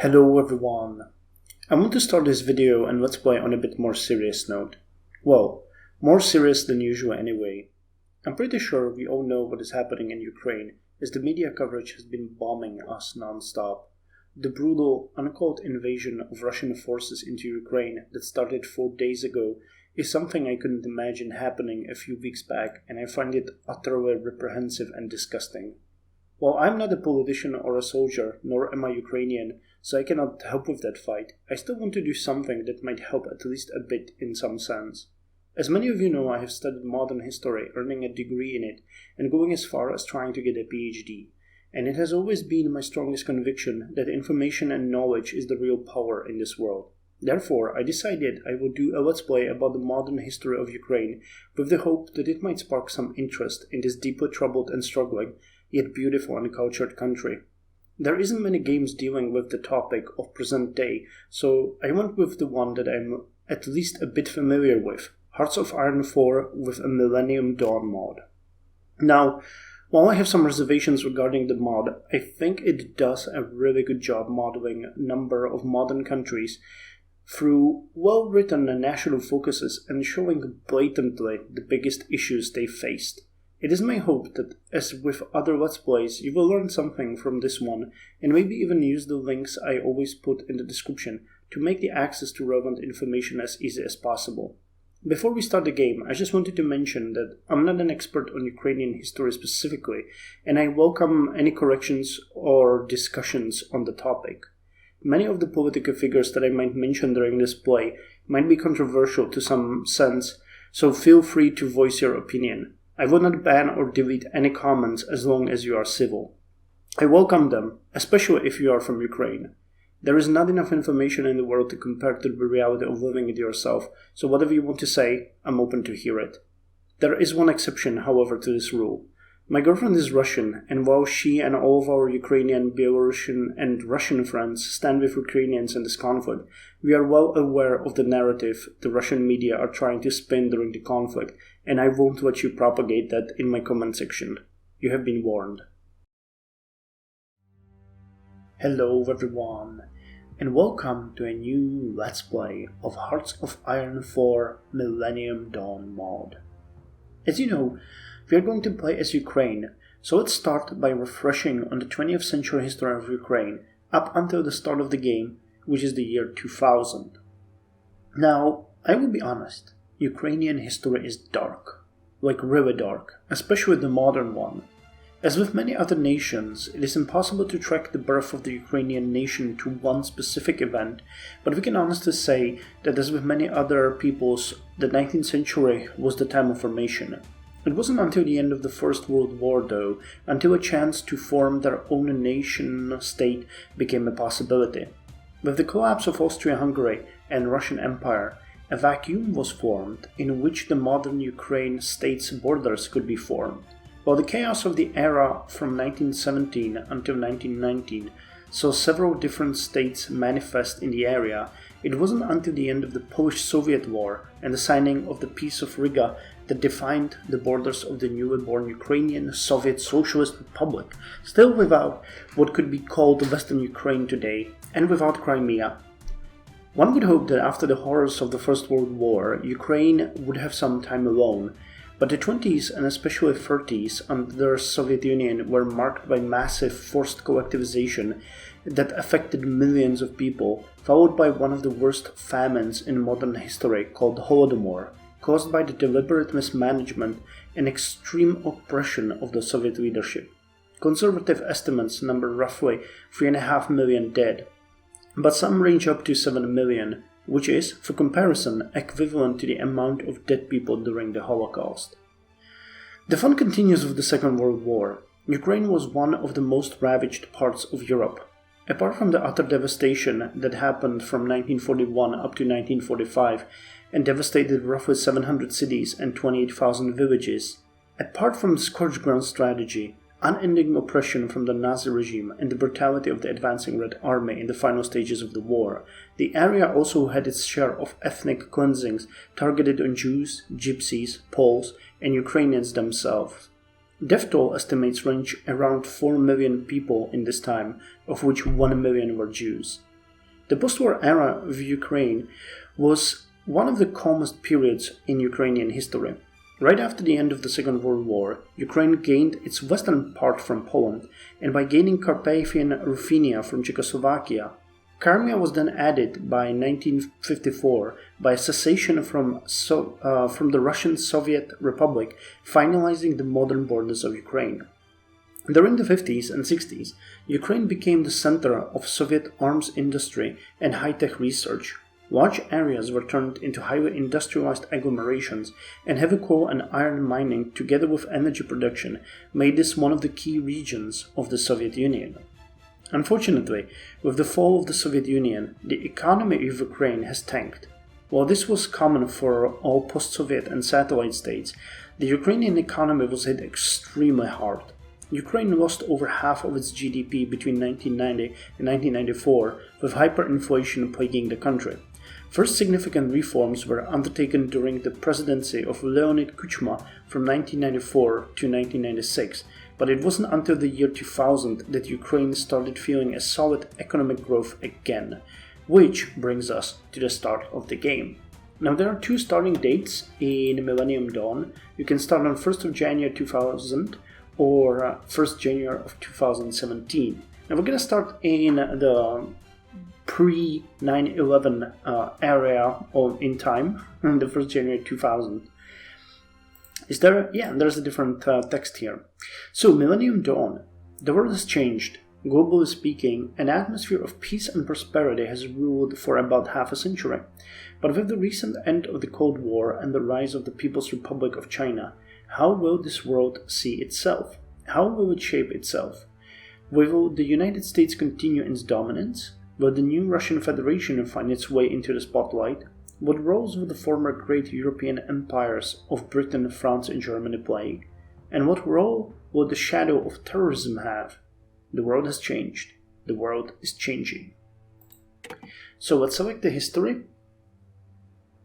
Hello everyone. I want to start this video and let's play on a bit more serious note. Well, more serious than usual anyway. I'm pretty sure we all know what is happening in Ukraine as the media coverage has been bombing us non-stop. The brutal, uncalled invasion of Russian forces into Ukraine that started 4 days ago is something I couldn't imagine happening a few weeks back, and I find it utterly reprehensible and disgusting. While I'm not a politician or a soldier, nor am I Ukrainian, so I cannot help with that fight, I still want to do something that might help at least a bit in some sense. As many of you know, I have studied modern history, earning a degree in it, and going as far as trying to get a PhD. And it has always been my strongest conviction that information and knowledge is the real power in this world. Therefore, I decided I would do a let's play about the modern history of Ukraine with the hope that it might spark some interest in this deeply troubled and struggling, yet beautiful and cultured country. There isn't many games dealing with the topic of present day, so I went with the one that I'm at least a bit familiar with, Hearts of Iron 4 with a Millennium Dawn mod. Now, while I have some reservations regarding the mod, I think it does a really good job modeling a number of modern countries through well-written national focuses and showing blatantly the biggest issues they faced. It is my hope that, as with other Let's Plays, you will learn something from this one and maybe even use the links I always put in the description to make the access to relevant information as easy as possible. Before we start the game, I just wanted to mention that I'm not an expert on Ukrainian history specifically, and I welcome any corrections or discussions on the topic. Many of the political figures that I might mention during this play might be controversial to some sense, so feel free to voice your opinion. I will not ban or delete any comments as long as you are civil. I welcome them, especially if you are from Ukraine. There is not enough information in the world to compare to the reality of living it yourself, so whatever you want to say, I'm open to hear it. There is one exception, however, to this rule. My girlfriend is Russian, and while she and all of our Ukrainian, Belarusian, and Russian friends stand with Ukrainians in this conflict, we are well aware of the narrative the Russian media are trying to spin during the conflict, and I won't let you propagate that in my comment section. You have been warned. Hello everyone, and welcome to a new Let's Play of Hearts of Iron 4 Millennium Dawn mod. As you know, we are going to play as Ukraine, so let's start by refreshing on the 20th century history of Ukraine up until the start of the game, which is the year 2000. Now, I will be honest, Ukrainian history is dark, like really dark, especially the modern one. As with many other nations, it is impossible to track the birth of the Ukrainian nation to one specific event, but we can honestly say that as with many other peoples, the 19th century was the time of formation. It wasn't until the end of the First World War, though, until a chance to form their own nation-state became a possibility. With the collapse of Austria-Hungary and Russian Empire, a vacuum was formed in which the modern Ukraine state's borders could be formed. While the chaos of the era from 1917 until 1919 saw several different states manifest in the area, it wasn't until the end of the Polish-Soviet War and the signing of the Peace of Riga that defined the borders of the newly born Ukrainian Soviet Socialist Republic, still without what could be called Western Ukraine today, and without Crimea. One would hope that after the horrors of the First World War, Ukraine would have some time alone, but the 20s and especially 30s under the Soviet Union were marked by massive forced collectivization that affected millions of people, followed by one of the worst famines in modern history called Holodomor, caused by the deliberate mismanagement and extreme oppression of the Soviet leadership. Conservative estimates number roughly 3.5 million dead, but some range up to 7 million, which is, for comparison, equivalent to the amount of dead people during the Holocaust. The fun continues with the Second World War. Ukraine was one of the most ravaged parts of Europe. Apart from the utter devastation that happened from 1941 up to 1945 and devastated roughly 700 cities and 28,000 villages, apart from the scorched ground strategy, unending oppression from the Nazi regime and the brutality of the advancing Red Army in the final stages of the war, the area also had its share of ethnic cleansings targeted on Jews, Gypsies, Poles, and Ukrainians themselves. Death toll estimates range around 4 million people in this time, of which 1 million were Jews. The post-war era of Ukraine was one of the calmest periods in Ukrainian history. Right after the end of the Second World War, Ukraine gained its western part from Poland, and by gaining Carpathian Ruthenia from Czechoslovakia, Crimea was then added by 1954 by a cessation from the Russian Soviet Republic, finalizing the modern borders of Ukraine. During the 50s and 60s, Ukraine became the center of Soviet arms industry and high-tech research. Large areas were turned into highly industrialized agglomerations, and heavy coal and iron mining, together with energy production, made this one of the key regions of the Soviet Union. Unfortunately, with the fall of the Soviet Union, the economy of Ukraine has tanked. While this was common for all post-Soviet and satellite states, the Ukrainian economy was hit extremely hard. Ukraine lost over half of its GDP between 1990 and 1994, with hyperinflation plaguing the country. First significant reforms were undertaken during the presidency of Leonid Kuchma from 1994 to 1996, but it wasn't until the year 2000 that Ukraine started feeling a solid economic growth again, which brings us to the start of the game. Now there are two starting dates in Millennium Dawn. You can start on 1st of January 2000 or 1st January of 2017. Now we're going to start in the pre-9/11 area in time, the 1st January 2000. Is there? Yeah, there's a different text here. So, Millennium Dawn. The world has changed. Globally speaking, an atmosphere of peace and prosperity has ruled for about half a century. But with the recent end of the Cold War and the rise of the People's Republic of China, how will this world see itself? How will it shape itself? Will the United States continue its dominance? Will the new Russian Federation find its way into the spotlight? What roles will the former great European empires of Britain, France, and Germany play? And what role will the shadow of terrorism have? The world has changed. The world is changing. So let's select the history,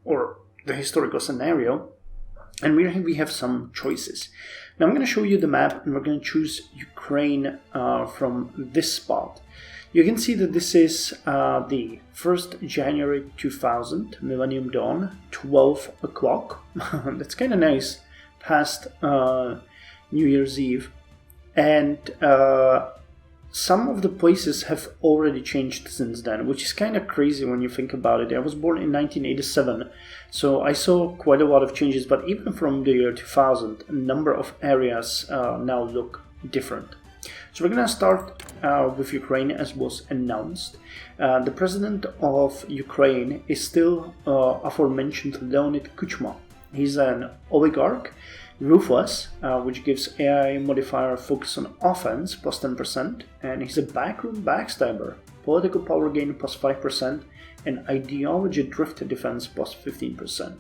or the historical scenario, and we have some choices. Now I'm going to show you the map, and we're going to choose Ukraine from this spot. You can see that this is the 1st January 2000, Millennium Dawn, 12 o'clock. That's kind of nice, past New Year's Eve. And some of the places have already changed since then, which is kind of crazy when you think about it. I was born in 1987, so I saw quite a lot of changes, but even from the year 2000, a number of areas now look different. So we're going to start with Ukraine, as was announced. The president of Ukraine is still aforementioned Leonid Kuchma. He's an oligarch, ruthless, which gives AI modifier focus on offense plus 10%, and he's a backroom backstabber, political power gain plus 5%, and ideology drift defense plus 15%.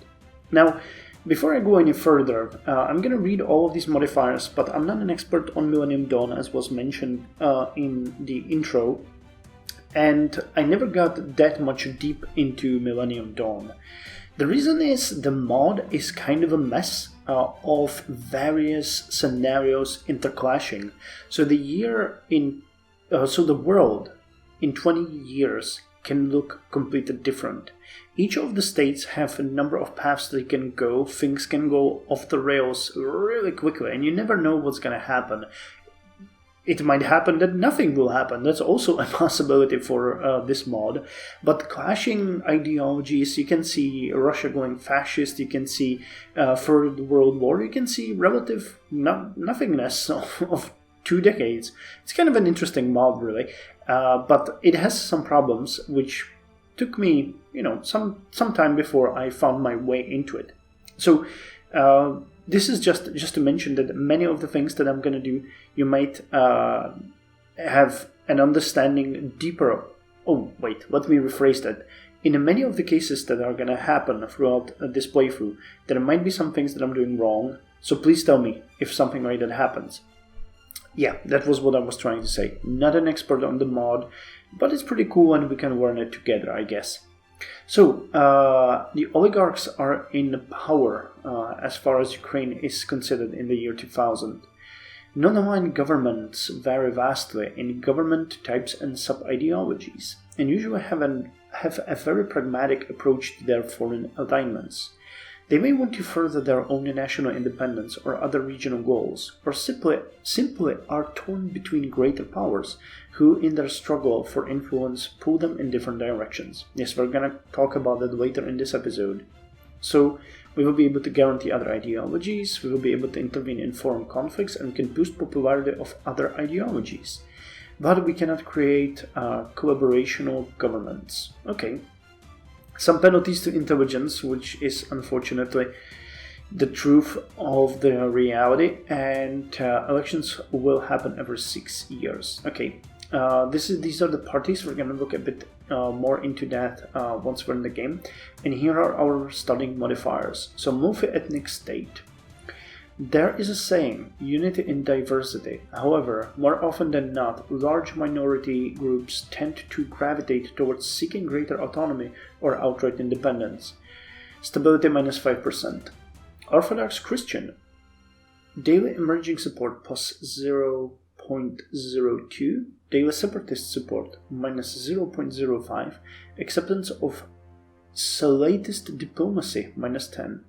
Now, before I go any further, I'm going to read all of these modifiers, but I'm not an expert on Millennium Dawn, as was mentioned in the intro, and I never got that much deep into Millennium Dawn. The reason is the mod is kind of a mess of various scenarios interclashing. So the world in 20 years can look completely different. Each of the states have a number of paths they can go. Things can go off the rails really quickly, and you never know what's going to happen. It might happen that nothing will happen. That's also a possibility for this mod. But clashing ideologies, you can see Russia going fascist, you can see Third World War, you can see relative nothingness of 2 decades. It's kind of an interesting mod, really. But it has some problems, which took me, some time before I found my way into it. So this is just to mention that many of the things that I'm going to do, you might have an understanding deeper. Oh, wait, let me rephrase that. In many of the cases that are going to happen throughout this playthrough, there might be some things that I'm doing wrong, so please tell me if something like that happens. Yeah, that was what I was trying to say. Not an expert on the mod, but it's pretty cool and we can learn it together, I guess. So, the oligarchs are in power as far as Ukraine is considered in the year 2000. Non-aligned governments vary vastly in government types and sub-ideologies. and usually have a very pragmatic approach to their foreign alignments. They may want to further their own national independence or other regional goals, or simply are torn between greater powers who, in their struggle for influence, pull them in different directions. Yes, we're gonna talk about that later in this episode. So, we will be able to guarantee other ideologies, we will be able to intervene in foreign conflicts, and can boost popularity of other ideologies. But we cannot create collaborational governments. Okay. Some penalties to intelligence, which is unfortunately the truth of the reality, and elections will happen every 6 years. Okay, these are the parties. We're gonna look a bit more into that once we're in the game. And here are our starting modifiers. So multi-ethnic state. There is a saying, unity in diversity. However, more often than not, large minority groups tend to gravitate towards seeking greater autonomy or outright independence. Stability minus 5%. Orthodox Christian. Daily emerging support plus 0.02. Daily separatist support minus 0.05. Acceptance of Salatist diplomacy minus 10.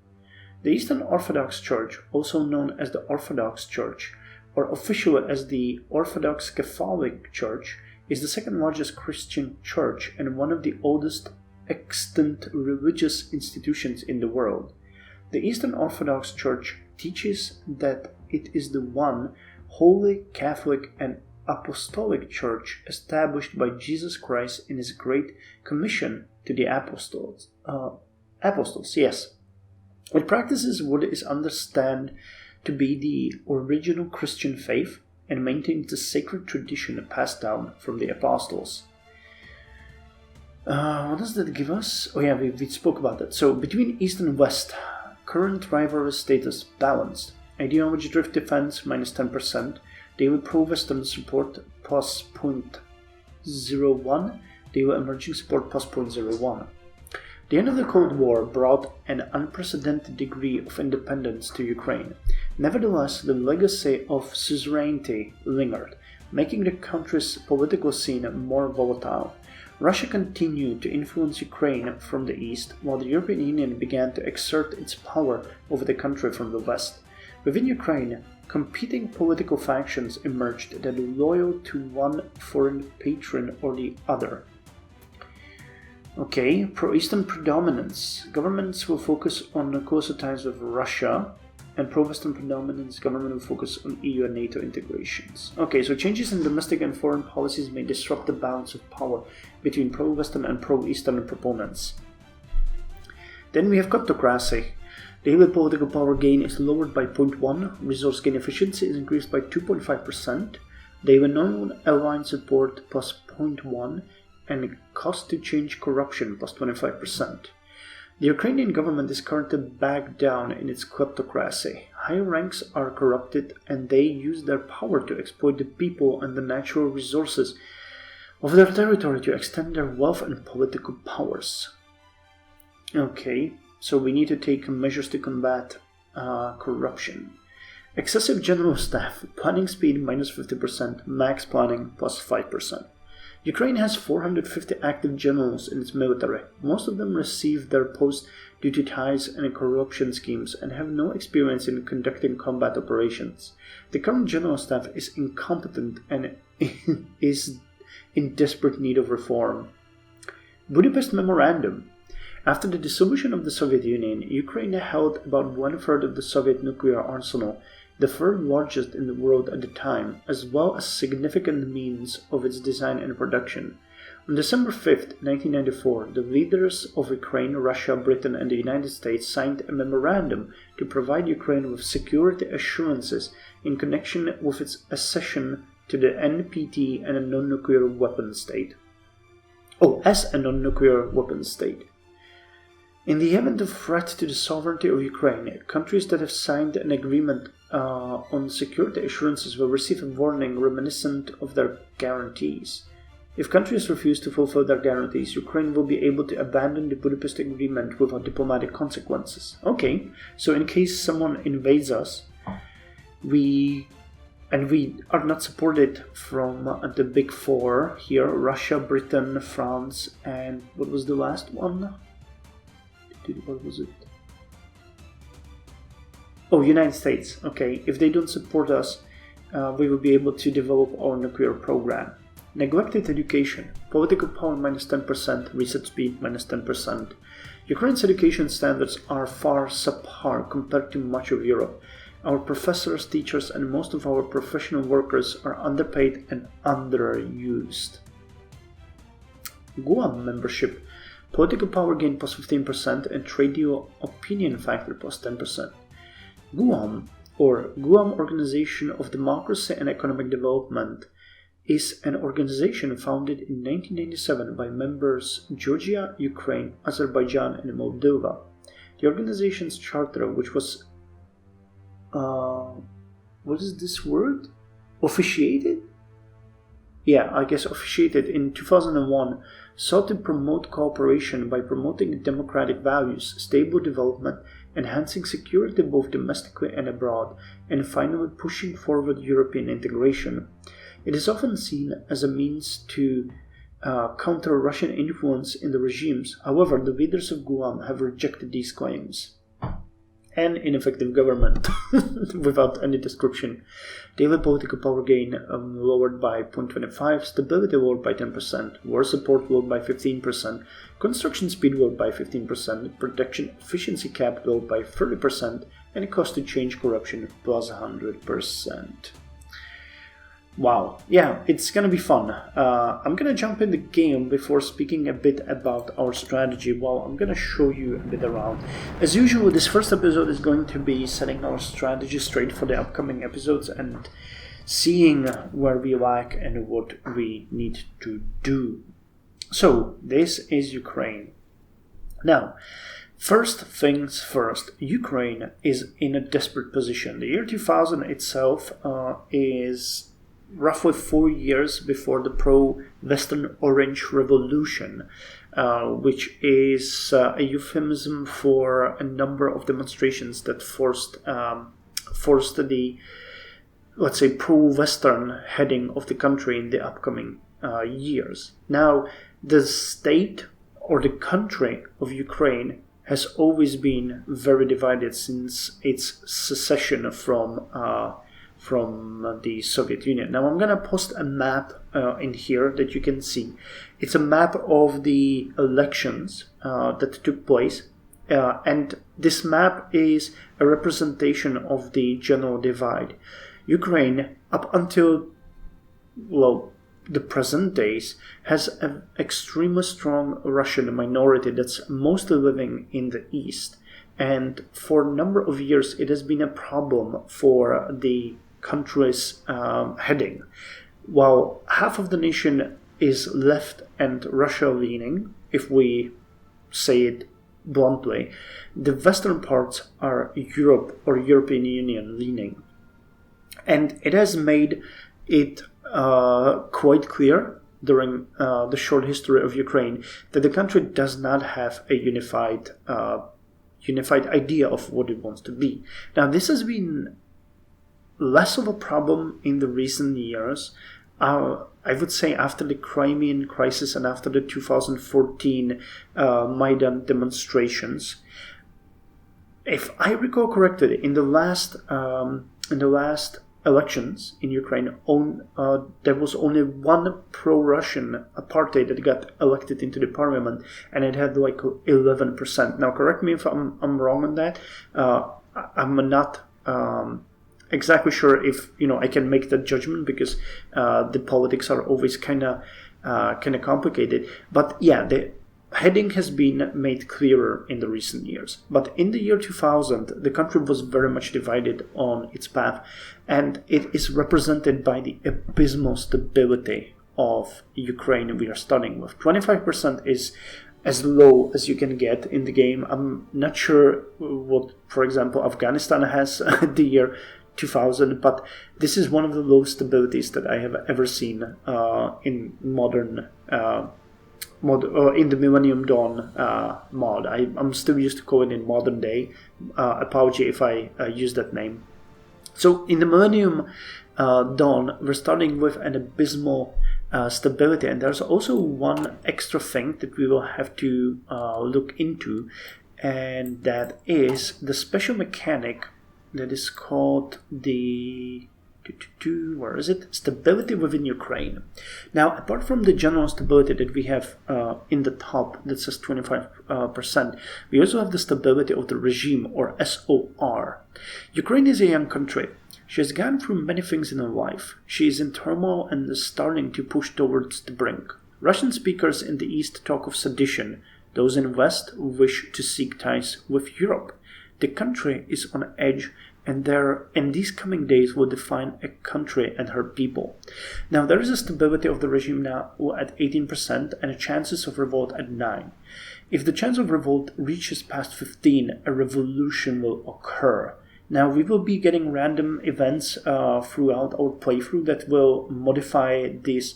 The Eastern Orthodox Church, also known as the Orthodox Church, or officially as the Orthodox Catholic Church, is the second largest Christian church and one of the oldest extant religious institutions in the world. The Eastern Orthodox Church teaches that it is the one holy, Catholic, and Apostolic Church established by Jesus Christ in His Great Commission to the Apostles. Yes. It practices what is understood to be the original Christian faith and maintains the sacred tradition passed down from the apostles. What does that give us? Oh yeah, we spoke about that. So between East and West, current rivalry status balanced. Ideology-driven defense minus 10%. Daily pro-Western support plus 0.01. Daily emerging support plus 0.01. The end of the Cold War brought an unprecedented degree of independence to Ukraine. Nevertheless, the legacy of suzerainty lingered, making the country's political scene more volatile. Russia continued to influence Ukraine from the east, while the European Union began to exert its power over the country from the west. Within Ukraine, competing political factions emerged that were loyal to one foreign patron or the other. Okay, pro-Eastern predominance. Governments will focus on closer ties with Russia, and pro-Western predominance government will focus on EU and NATO integrations. Okay, so changes in domestic and foreign policies may disrupt the balance of power between pro-Western and pro-Eastern proponents. Then we have kleptocracy. Daily political power gain is lowered by 0.1, resource gain efficiency is increased by 2.5%, daily non-aligned support plus 0.1, and cost to change corruption plus 25%. The Ukrainian government is currently backed down in its kleptocracy. Higher ranks are corrupted and they use their power to exploit the people and the natural resources of their territory to extend their wealth and political powers. Okay, so we need to take measures to combat corruption. Excessive general staff, planning speed minus 50%, max planning plus 5%. Ukraine has 450 active generals in its military. Most of them received their posts due to ties and corruption schemes and have no experience in conducting combat operations. The current general staff is incompetent and is in desperate need of reform. Budapest Memorandum. After the dissolution of the Soviet Union, Ukraine held about 1/3 of the Soviet nuclear arsenal, the third largest in the world at the time, as well as significant means of its design and production. On December 5, 1994, the leaders of Ukraine, Russia, Britain, and the United States signed a memorandum to provide Ukraine with security assurances in connection with its accession to the NPT and a non-nuclear weapon state. As a non-nuclear weapon state. In the event of threat to the sovereignty of Ukraine, countries that have signed an agreement on security assurances will receive a warning reminiscent of their guarantees. If countries refuse to fulfill their guarantees, Ukraine will be able to abandon the Budapest Agreement without diplomatic consequences. Okay, so in case someone invades us, we And we are not supported from the big four here: Russia, Britain, France, and what was the last one? What was it? Oh, United States. Okay, if they don't support us, we will be able to develop our nuclear program. Neglected education. Political power minus 10%, research speed minus 10%. Ukraine's education standards are far subpar compared to much of Europe. Our professors, teachers, and most of our professional workers are underpaid and underused. Guam membership. Political power gain plus 15% and trade deal opinion factor plus 10%. Guam, or Guam Organization of Democracy and Economic Development, is an organization founded in 1997 by members Georgia, Ukraine, Azerbaijan, and Moldova. The organization's charter, which was what is this word? Officiated? Yeah, I guess officiated in 2001, sought to promote cooperation by promoting democratic values, stable development, enhancing security both domestically and abroad, and finally pushing forward European integration. It is often seen as a means to counter Russian influence in the regimes. However, the leaders of Guam have rejected these claims. And ineffective government, without any description. Daily political power gain lowered by 0.25, stability lowered by 10%, war support lowered by 15%, construction speed lowered by 15%, protection efficiency cap lowered by 30%, and cost to change corruption plus 100%. Wow, yeah, it's gonna be fun. I'm gonna jump in the game before speaking a bit about our strategy. Well, I'm gonna show you a bit around. As usual, this first episode is going to be setting our strategy straight for the upcoming episodes and seeing where we lack and what we need to do. So, this is Ukraine. Now, first things first, Ukraine is in a desperate position. The year 2000 itself is roughly 4 years before the pro-Western Orange Revolution, which is a euphemism for a number of demonstrations that forced the, let's say, pro-Western heading of the country in the upcoming years. Now, the state or the country of Ukraine has always been very divided since its secession from the Soviet Union. Now I'm going to post a map in here that you can see. It's a map of the elections that took place, and this map is a representation of the general divide. Ukraine, up until, well, the present days, has an extremely strong Russian minority that's mostly living in the east. And for a number of years, it has been a problem for the country's heading. While half of the nation is left and Russia-leaning, if we say it bluntly, the western parts are Europe or European Union leaning. And it has made it quite clear during the short history of Ukraine that the country does not have a unified idea of what it wants to be. Now, this has been less of a problem in the recent years. I would say after the Crimean crisis and after the 2014 Maidan demonstrations. If I recall correctly, in the last elections in Ukraine, there was only one pro-Russian party that got elected into the parliament, and it had like 11%. Now, correct me if I'm wrong on that. I'm not exactly sure if I can make that judgment, because the politics are always kind of complicated. But yeah, the heading has been made clearer in the recent years. But in the year 2000, the country was very much divided on its path, and it is represented by the abysmal stability of Ukraine we are starting with. 25% is as low as you can get in the game. I'm not sure what, for example, Afghanistan has the year 2000, but this is one of the lowest stabilities that I have ever seen in modern in the Millennium Dawn mod. I'm still used to call it in modern day. Apology if I use that name. So in the Millennium Dawn, we're starting with an abysmal stability, and there's also one extra thing that we will have to look into, and that is the special mechanic that is called the where is it? Stability within Ukraine. Now, apart from the general stability that we have in the top that says 25%, we also have the stability of the regime, or SOR. Ukraine is a young country. She has gone through many things in her life. She is in turmoil and is starting to push towards the brink. Russian speakers in the East talk of sedition. Those in the West wish to seek ties with Europe. The country is on edge, and these coming days will define a country and her people. Now, there is a stability of the regime now at 18% and a chances of revolt at 9%. If the chance of revolt reaches past 15%, a revolution will occur. Now, we will be getting random events throughout our playthrough that will modify this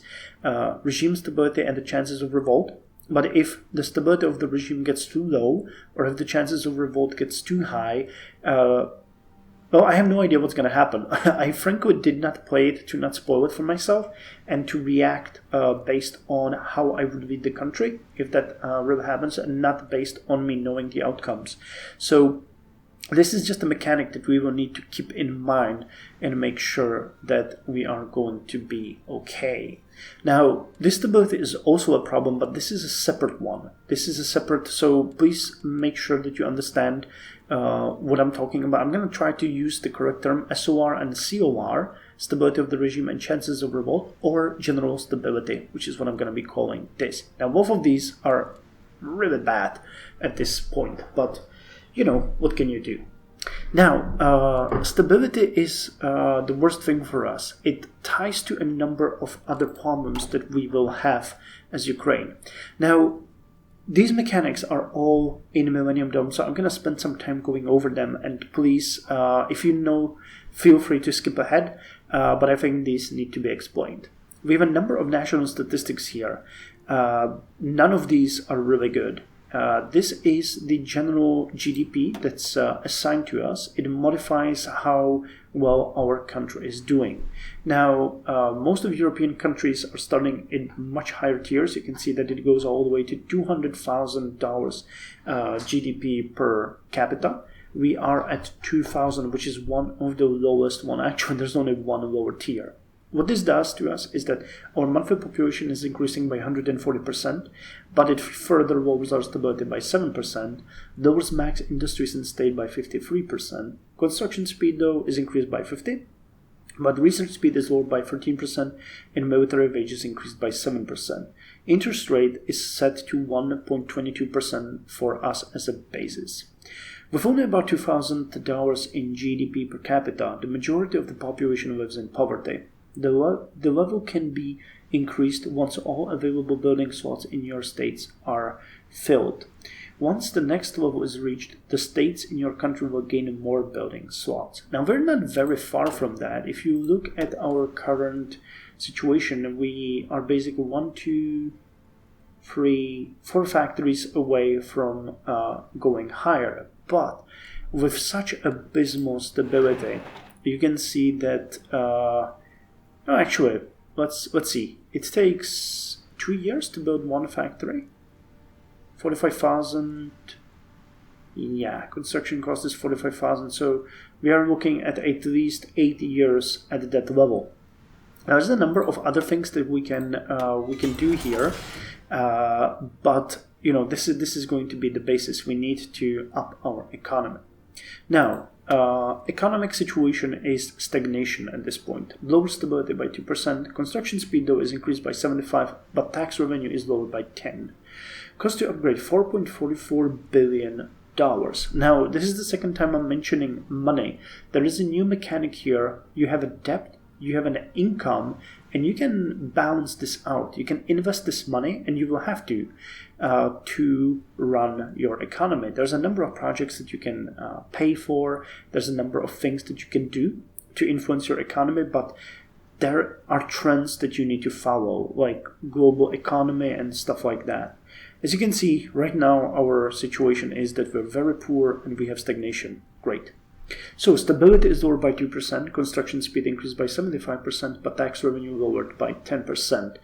regime stability and the chances of revolt. But if the stability of the regime gets too low, or if the chances of revolt gets too high, well, I have no idea what's going to happen. I frankly did not play it to not spoil it for myself and to react based on how I would read the country, if that really happens, and not based on me knowing the outcomes. So this is just a mechanic that we will need to keep in mind and make sure that we are going to be okay. Now, this stability is also a problem, but this is a separate one. So please make sure that you understand what I'm talking about. I'm going to try to use the correct term, SOR and COR, stability of the regime and chances of revolt, or general stability, which is what I'm going to be calling this. Now, both of these are really bad at this point, but what can you do? Now, stability is the worst thing for us. It ties to a number of other problems that we will have as Ukraine. Now, these mechanics are all in Millennium Dawn, so I'm going to spend some time going over them. And please, if you know, feel free to skip ahead, but I think these need to be explained. We have a number of national statistics here. None of these are really good. This is the general GDP that's assigned to us. It modifies how well our country is doing. Now, most of European countries are starting in much higher tiers. You can see that it goes all the way to $200,000 GDP per capita. We are at 2,000, which is one of the lowest one. Actually, there's only one lower tier. What this does to us is that our monthly population is increasing by 140%, but it further lowers our stability by 7%, lowers max industries and state by 53%. Construction speed, though, is increased by 50%, but research speed is lowered by 13%, and military wages increased by 7%. Interest rate is set to 1.22% for us as a basis. With only about $2,000 in GDP per capita, the majority of the population lives in poverty. The level can be increased once all available building slots in your states are filled. Once the next level is reached, the states in your country will gain more building slots. Now, we're not very far from that. If you look at our current situation, we are basically 1, 2, 3, 4 factories away from going higher. But with such abysmal stability, you can see that actually, let's see. It takes 2 years to build one factory. 45,000. Yeah, construction cost is 45,000. So we are looking at least 8 years at that level. Now, there's a number of other things that we can do here, but this is going to be the basis. We need to up our economy. Now, economic situation is stagnation at this point. Lower stability by 2%. Construction speed, though, is increased by 75%, but tax revenue is lowered by 10%. Cost to upgrade, $4.44 billion. Now, this is the second time I'm mentioning money. There is a new mechanic here. You have a debt, you have an income, and you can balance this out. You can invest this money, and you will have to run your economy. There's a number of projects that you can pay for. There's a number of things that you can do to influence your economy, but there are trends that you need to follow, like global economy and stuff like that. As you can see, right now our situation is that we're very poor and we have stagnation. Great. So stability is lowered by 2%, construction speed increased by 75%, but tax revenue lowered by 10%.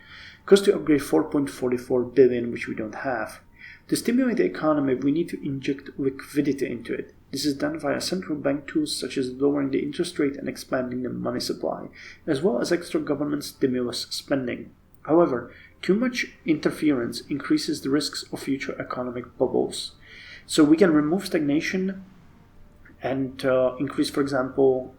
Cost to upgrade 4.44 billion, which we don't have. To stimulate the economy, we need to inject liquidity into it. This is done via central bank tools such as lowering the interest rate and expanding the money supply, as well as extra government stimulus spending. However, too much interference increases the risks of future economic bubbles. So we can remove stagnation and increase, for example,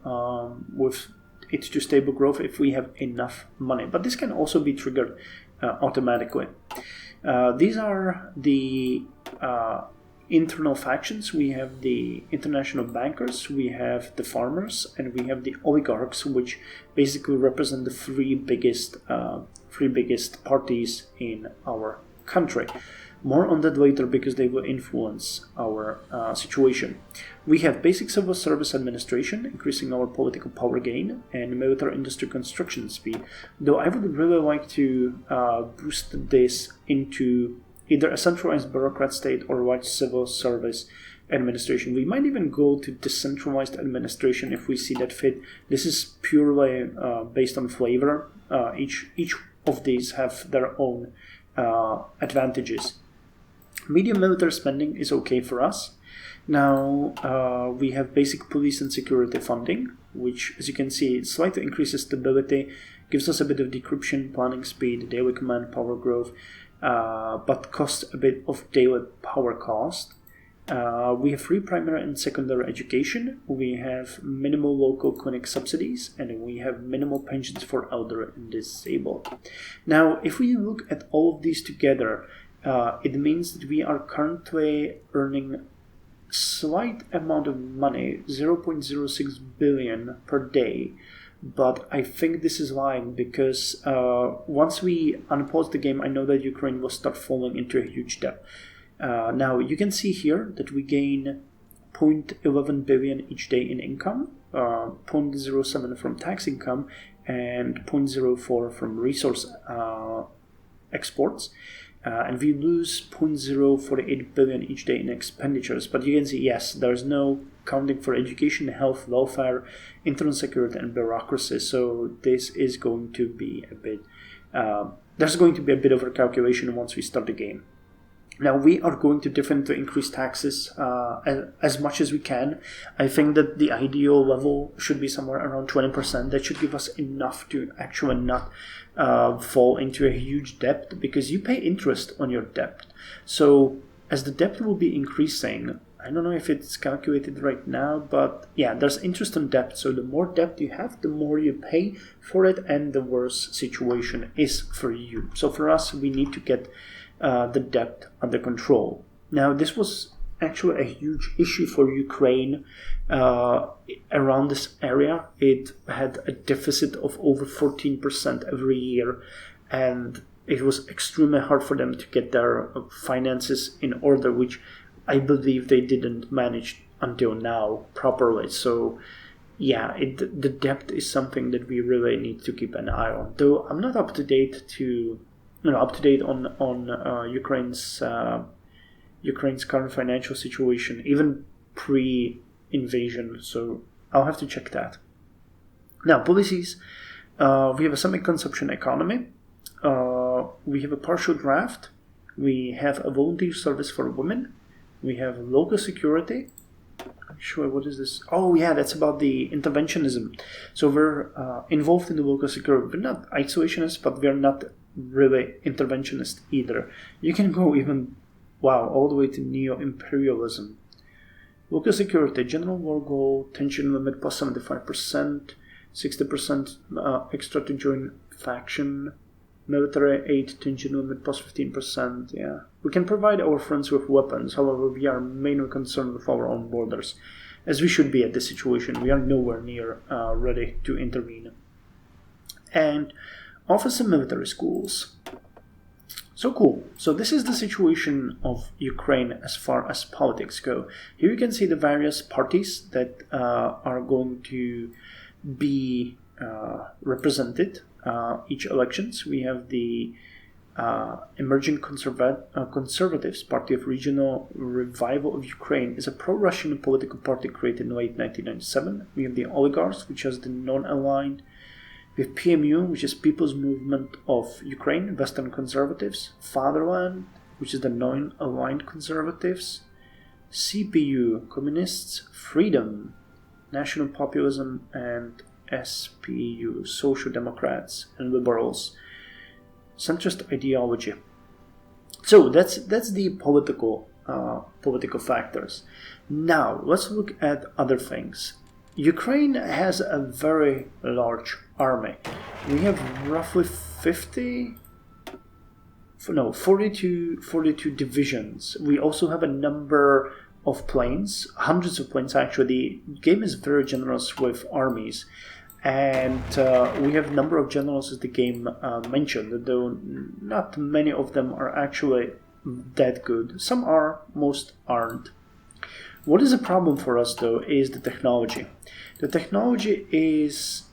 with it to stable growth if we have enough money. But this can also be triggered automatically. These are the internal factions. We have the international bankers, we have the farmers, and we have the oligarchs, which basically represent the three biggest parties in our country. More on that later because they will influence our situation. We have basic civil service administration, increasing our political power gain, and military industry construction speed, though I would really like to boost this into either a centralized bureaucrat state or large civil service administration. We might even go to decentralized administration if we see that fit. This is purely based on flavor. Each of these have their own advantages. Medium military spending is okay for us. Now we have basic police and security funding, which, as you can see, slightly increases stability, gives us a bit of decryption, planning speed, daily command power growth, but costs a bit of daily power cost. We have free primary and secondary education, we have minimal local clinic subsidies, and we have minimal pensions for elderly and disabled. Now, if we look at all of these together, it means that we are currently earning slight amount of money, 0.06 billion per day, but I think this is lying because once we unpause the game, I know that Ukraine will start falling into a huge debt. Now you can see here that we gain 0.11 billion each day in income, 0.07 from tax income, and 0.04 from resource exports. And we lose 0.048 billion each day in expenditures. But you can see, yes, there's no counting for education, health, welfare, internal security, and bureaucracy. So this is going to be a bit, there's going to be a bit of a calculation once we start the game. Now, we are going to definitely increase taxes as much as we can. I think that the ideal level should be somewhere around 20%. That should give us enough to actually not fall into a huge debt, because you pay interest on your debt. So as the debt will be increasing, I don't know if it's calculated right now, but yeah, there's interest on debt. So the more debt you have, the more you pay for it, and the worse situation is for you. So for us, we need to get the debt under control. Now, this was actually a huge issue for Ukraine around this area. It had a deficit of over 14% every year, and it was extremely hard for them to get their finances in order, which I believe they didn't manage until now properly. So yeah, the debt is something that we really need to keep an eye on. Though I'm not up to date on Ukraine's current financial situation, even pre-invasion. So I'll have to check that. Now, policies. We have a semi-consumption economy. We have a partial draft. We have a volunteer service for women. We have local security. Sure, what is this? Oh yeah, that's about the interventionism. So we're involved in the local security. We're not isolationists, but we're not really interventionist either. You can go even, all the way to neo-imperialism. Local security, general war goal, tension limit plus 75%, 60% extra to join faction, military aid, tension limit plus 15%, yeah. We can provide our friends with weapons, however we are mainly concerned with our own borders, as we should be at this situation. We are nowhere near ready to intervene. And office and military schools. So cool. So this is the situation of Ukraine as far as politics go. Here you can see the various parties that are going to be represented each elections. We have the Emerging Conservatives, Party of Regional Revival of Ukraine, is a pro-Russian political party created in late 1997. We have the Oligarchs, which is the non-aligned. We have PMU, which is People's Movement of Ukraine, Western Conservatives. Fatherland, which is the non-aligned Conservatives. CPU, Communists. Freedom, National Populism, and SPU, Social Democrats and Liberals. Centrist ideology. So that's the political factors. Now let's look at other things. Ukraine has a very large army. We have roughly 42 divisions. We also have a number of planes, hundreds of planes actually. The game is very generous with armies. And we have a number of generals, as the game mentioned, though not many of them are actually that good. Some are, most aren't. What is a problem for us, though, is the technology. The technology is,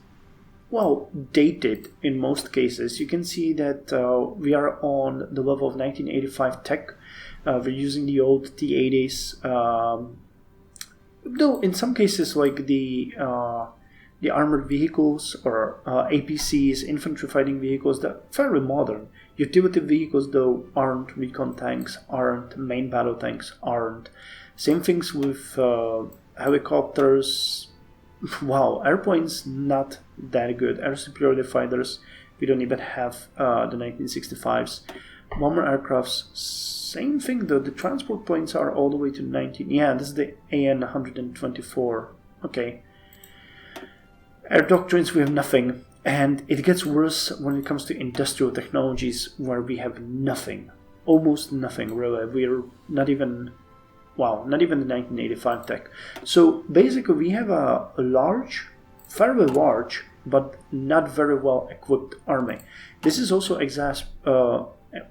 well, dated in most cases. You can see that we are on the level of 1985 tech. We're using the old T-80s. Though in some cases, like the armored vehicles or APCs, infantry fighting vehicles, they're fairly modern. Utility vehicles, though, aren't. Recon tanks aren't. Main battle tanks aren't. Same things with helicopters. Wow, airplanes, not that good. Air superiority fighters, we don't even have the 1965s. Bomber aircrafts, same thing though. The transport planes are all the way to 19. Yeah, this is the AN-124. Okay. Air doctrines, we have nothing, and it gets worse when it comes to industrial technologies, where we have nothing, almost nothing really. We're not even the 1985 tech. So basically we have a large, fairly large, but not very well equipped army. This is also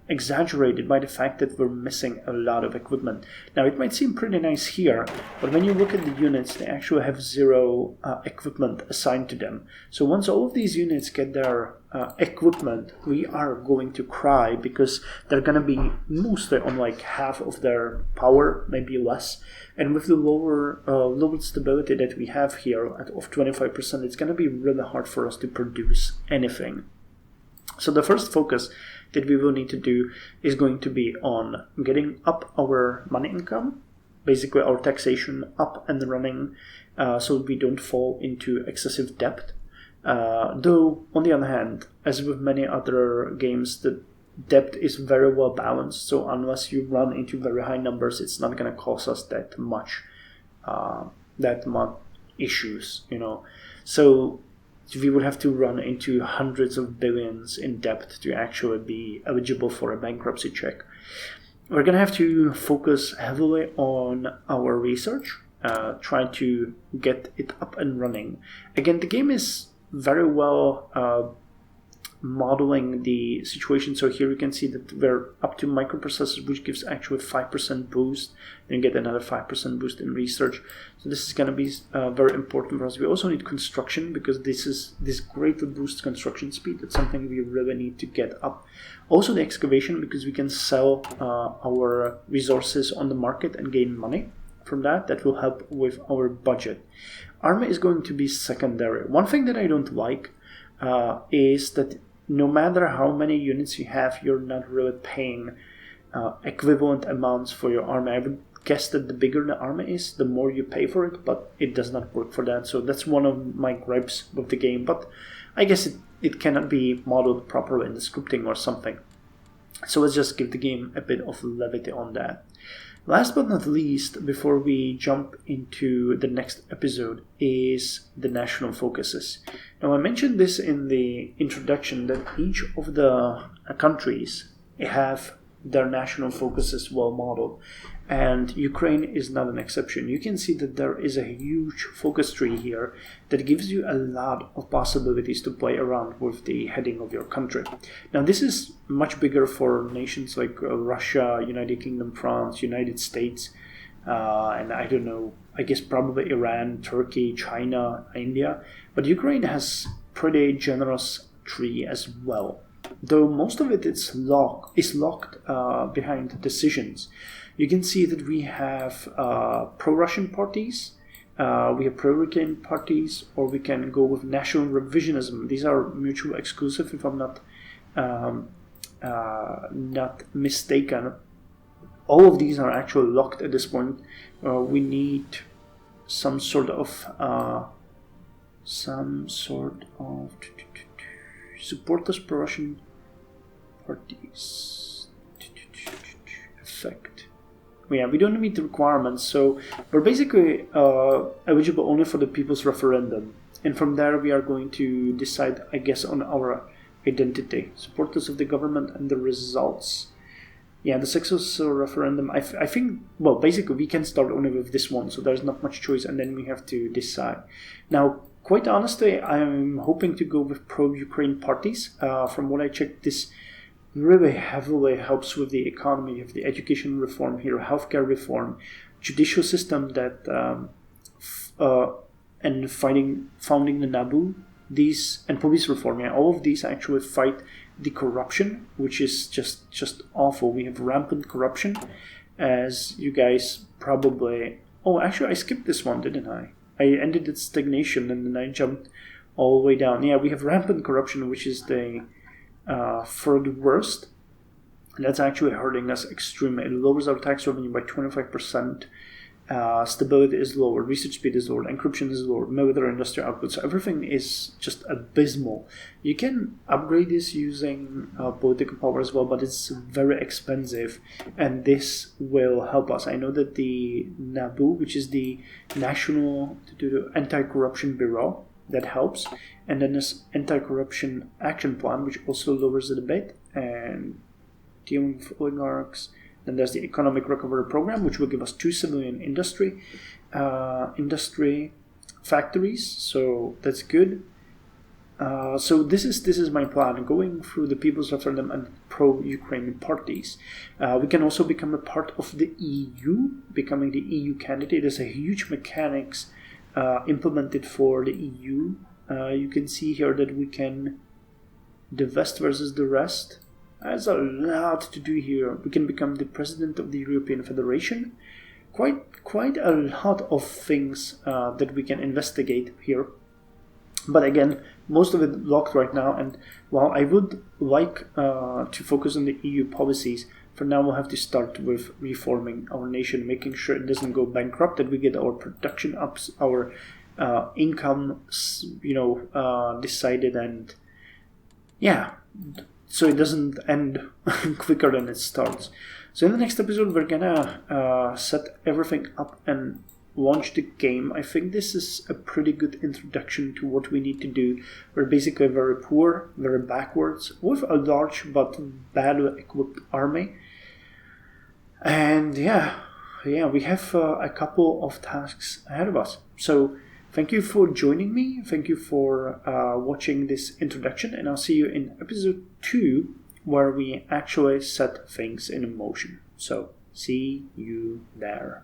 exaggerated by the fact that we're missing a lot of equipment. Now it might seem pretty nice here, but when you look at the units, they actually have zero equipment assigned to them. So once all of these units get their equipment, we are going to cry, because they're going to be mostly on like half of their power, maybe less. And with the lower stability that we have here of 25%, it's going to be really hard for us to produce anything. So the first focus that we will need to do is going to be on getting up our money income, basically our taxation up and running, so we don't fall into excessive debt. Though, on the other hand, as with many other games, the debt is very well balanced, so unless you run into very high numbers, it's not going to cause us that much issues, So we would have to run into hundreds of billions in debt to actually be eligible for a bankruptcy check. We're going to have to focus heavily on our research, try to get it up and running. Again, the game is very well modeling the situation. So here you can see that we're up to microprocessors, which gives actually 5% boost. Then get another 5% boost in research. So this is going to be very important for us. We also need construction, because this greatly boosts construction speed. That's something we really need to get up. Also the excavation, because we can sell our resources on the market and gain money from that. That will help with our budget. Army is going to be secondary. One thing that I don't like is that no matter how many units you have, you're not really paying equivalent amounts for your army. I would guess that the bigger the army is, the more you pay for it, but it does not work for that. So that's one of my gripes with the game, but I guess it cannot be modeled properly in the scripting or something. So let's just give the game a bit of levity on that. Last but not least, before we jump into the next episode, is the national focuses. Now, I mentioned this in the introduction, that each of the countries have their national focuses well modeled, and Ukraine is not an exception. You can see that there is a huge focus tree here that gives you a lot of possibilities to play around with the heading of your country. Now, this is much bigger for nations like Russia, United Kingdom, France, United States, and I don't know, I guess probably Iran, Turkey, China, India. But Ukraine has pretty generous tree as well. though most of it is locked behind decisions. You can see that we have pro-Russian parties, we have pro-Ukraine parties, or we can go with national revisionism. These are mutually exclusive, if I'm not mistaken. All of these are actually locked at this point. We need some sort of supporters pro-Russian parties effect. Yeah, we don't meet the requirements, so we're basically eligible only for the people's referendum, and from there we are going to decide, I guess, on our identity. Supporters of the government and the results. Yeah, the successful referendum, I think, well, basically we can start only with this one, so there's not much choice, and then we have to decide. Now, quite honestly, I'm hoping to go with pro-Ukraine parties. From what I checked, this really heavily helps with the economy. You have the education reform here, healthcare reform, judicial system that, and founding the NABU, these, and police reform. Yeah, all of these actually fight the corruption, which is just awful. We have rampant corruption, as you guys probably... Oh, actually, I skipped this one, didn't I? I ended at stagnation and then I jumped all the way down. Yeah, we have rampant corruption, which is the third worst. And that's actually hurting us extremely. It lowers our tax revenue by 25%. Stability is lower, research speed is lower, encryption is lower, military industrial output. So everything is just abysmal. You can upgrade this using political power as well, but it's very expensive, and this will help us. I know that the NABU, which is the National Anti-Corruption Bureau, that helps, and then this Anti-Corruption Action Plan, which also lowers it a bit, and dealing with oligarchs. Then there's the Economic Recovery Program, which will give us 2 civilian industry factories. So that's good. So this is my plan, going through the People's Referendum and pro-Ukraine parties. We can also become a part of the EU, becoming the EU candidate. There's a huge mechanics implemented for the EU. You can see here that we can the West versus the rest. There's a lot to do here. We can become the president of the European Federation. Quite a lot of things that we can investigate here. But again, most of it locked right now. And while I would like to focus on the EU policies, for now we'll have to start with reforming our nation, making sure it doesn't go bankrupt, that we get our production up, our income, decided, and yeah, so it doesn't end quicker than it starts. So in the next episode, we're gonna set everything up and launch the game. I think this is a pretty good introduction to what we need to do. We're basically very poor, very backwards, with a large but badly equipped army. And yeah, we have a couple of tasks ahead of us. So thank you for joining me. Thank you for watching this introduction, and I'll see you in episode 2, where we actually set things in motion. So see you there.